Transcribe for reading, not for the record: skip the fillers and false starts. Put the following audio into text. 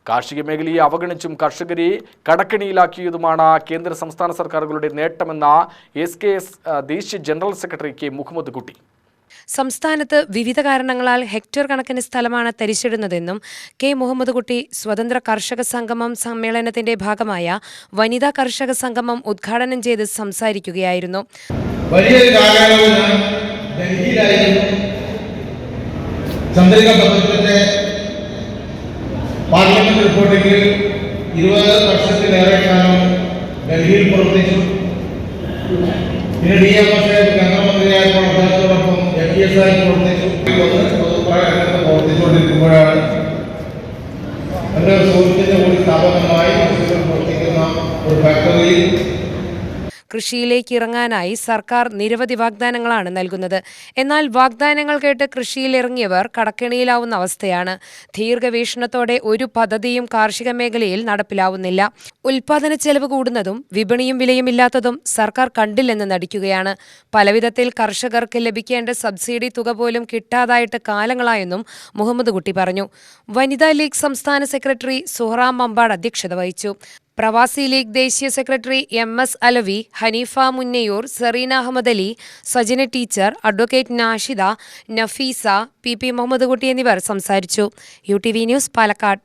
കാർഷിക മേഖലയെ അവഗണിച്ചും കർഷകരെ കടക്കെണിയിലാക്കിയതുമാണ് കേന്ദ്ര സംസ്ഥാന സർക്കാരുകളുടെ നേട്ടമെന്ന SKS ദേശീയ ജനറൽ സെക്രട്ടറി കെ മുഹമ്മദ് കുട്ടി. സംസ്ഥാനത്ത് വിവിധ കാരണങ്ങളാൽ ഹെക്ടർ കണക്കിന് സ്ഥലമാണ് തരിശിടുന്നതെന്നും കെ മുഹമ്മദ് കുട്ടി സ്വതന്ത്ര കർഷക സംഗമം സമ്മേളനത്തിന്റെ ഭാഗമായ വനിതാ കർഷക സംഗമം ഉദ്ഘാടനം ചെയ്ത് സംസാരിക്കുകയായിരുന്നു. പാർലമെന്റ് റിപ്പോർട്ടിൽ 20 വർഷത്തിലേറെ കാലം ഡൽഹിയിൽ പ്രവർത്തിച്ചു. പിന്നെ DMS കേന്ദ്രമന്ത്രിയായപ്പോൾ അദ്ദേഹത്തോടൊപ്പം FDS ആയി പ്രവർത്തിച്ചുകൊണ്ടിരിക്കുമ്പോഴാണ് എൻ്റെ സുഹൃത്തിൻ്റെ കൂടി സ്ഥാപനമായി പ്രവർത്തിക്കുന്ന ഒരു ഫാക്ടറിയിൽ കൃഷിയിലേക്ക് ഇറങ്ങാനായി സർക്കാർ നിരവധി വാഗ്ദാനങ്ങളാണ് നൽകുന്നത്. എന്നാൽ വാഗ്ദാനങ്ങൾ കേട്ട് കൃഷിയിലിറങ്ങിയവർ കടക്കെണിയിലാവുന്ന അവസ്ഥയാണ്. ദീർഘവീക്ഷണത്തോടെ ഒരു പദ്ധതിയും കാർഷിക മേഖലയിൽ നടപ്പിലാവുന്നില്ല. ഉൽപാദന ചെലവ് കൂടുന്നതും വിപണിയും വിലയുമില്ലാത്തതും സർക്കാർ കണ്ടില്ലെന്ന് നടിക്കുകയാണ്. പലവിധത്തിൽ കർഷകർക്ക് ലഭിക്കേണ്ട സബ്സിഡി തുക പോലും കിട്ടാതായിട്ട് കാലങ്ങളായെന്നും മുഹമ്മദ് കുട്ടി പറഞ്ഞു. വനിതാ ലീഗ് സംസ്ഥാന സെക്രട്ടറി സുഹറാം മമ്പാട് അധ്യക്ഷത വഹിച്ചു. പ്രവാസി ലീഗ് ദേശീയ secretary MS Alavi, Haneefa Munnayur, Sereena Ahmed Ali, Sajana teacher, advocate Nashida, Nafeesa, PP Muhammad Kutty എന്നിവർ സംസാരിച്ചു. UTV news, Palakkad.